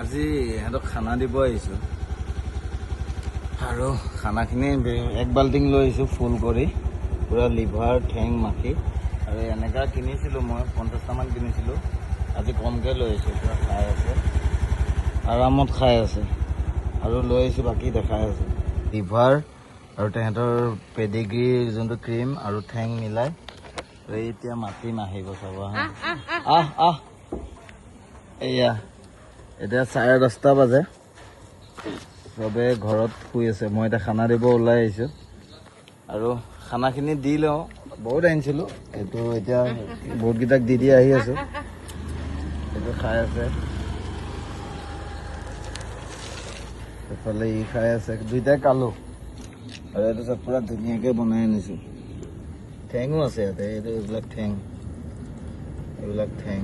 আজি ইহঁতক খানা দিব আহিছোঁ আৰু খানাখিনি এক বাল্টিং লৈ আহিছোঁ ফুল কৰি পুৰা লিভাৰ ঠেং মাখি আৰু এনেকুৱা কিনিছিলোঁ মই 50টামান কিনিছিলোঁ আজি কমকৈ লৈ আহিছোঁ পুৰা খাই আছে আৰামত খাই আছে আৰু লৈ আহিছোঁ বাকী দেখাই আছে লিভাৰ আৰু তেহেঁতৰ পেডিগ্ৰীৰ যোনটো ক্ৰীম আৰু ঠেং মিলাই এতিয়া মাতিম আহিব চাব এয়া এতিয়া 10:30 বাজে চবে ঘৰত শুই আছে মই এতিয়া খানা দিব ওলাই আহিছোঁ আৰু খানাখিনি দি লওঁ বহুত আনিছিলোঁ এইটো এতিয়া বহুতকেইটাক দি আহি আছোঁ এইটো খাই আছে এইফালে ই খাই আছে দুইটাই কালো আৰু এইটো চব পুৰা ধুনীয়াকৈ বনাই আনিছোঁ ঠেঙো আছে ইয়াতে এইবিলাক ঠেং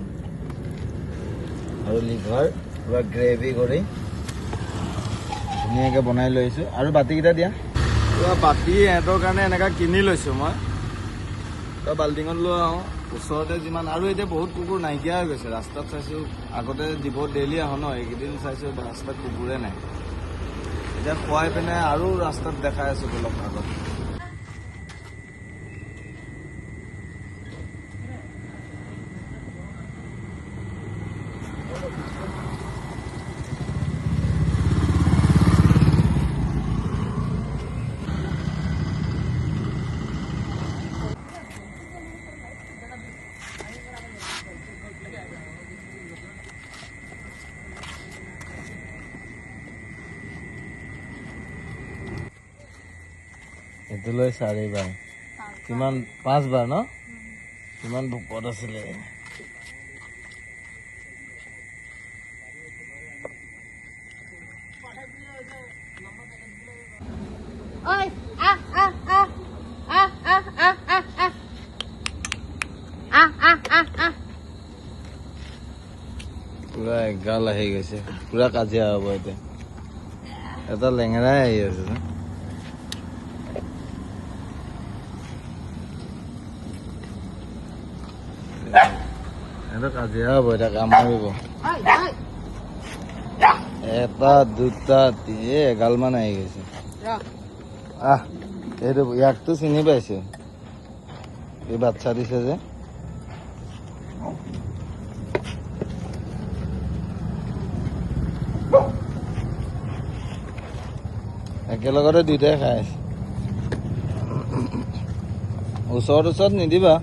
আৰু লিভাৰ পুৰা গ্ৰেভি কৰি ধুনীয়াকৈ বনাই লৈছোঁ আৰু বাতিকেইটা দিয়া পুৰা বাতি সিহঁতৰ কাৰণে এনেকুৱা কিনি লৈছোঁ মই তই বাল্টিঙত লৈ আহোঁ ওচৰতে যিমান আৰু এতিয়া বহুত কুকুৰ নাইকিয়া হৈ গৈছে ৰাস্তাত চাইছোঁ আগতে দিব ডেইলি আহোঁ ন এইকেইদিন চাইছোঁ ৰাস্তাত কুকুৰে নাই এতিয়া খুৱাই পিনে আৰু ৰাস্তাত দেখাই আছোঁ অলপ আগত এইটো লৈ 4বাৰ কিমান 5বাৰ ন কিমান ভোকত আছিলে পুৰা এগাল আহি গৈছে পুৰা কাজিয়া হ'ব এতিয়া এটা লেঙেৰাই আহি আছে এটা কাজিয়া হ'ব এতিয়া কাম মাৰিব এটা দুটা এগালমান আহি গৈছে এইটো ইয়াকতো চিনি পাইছো এই বাচ্চা দিছে যে একেলগতে দুইটাই খাই আছে ওচৰত নিদিবা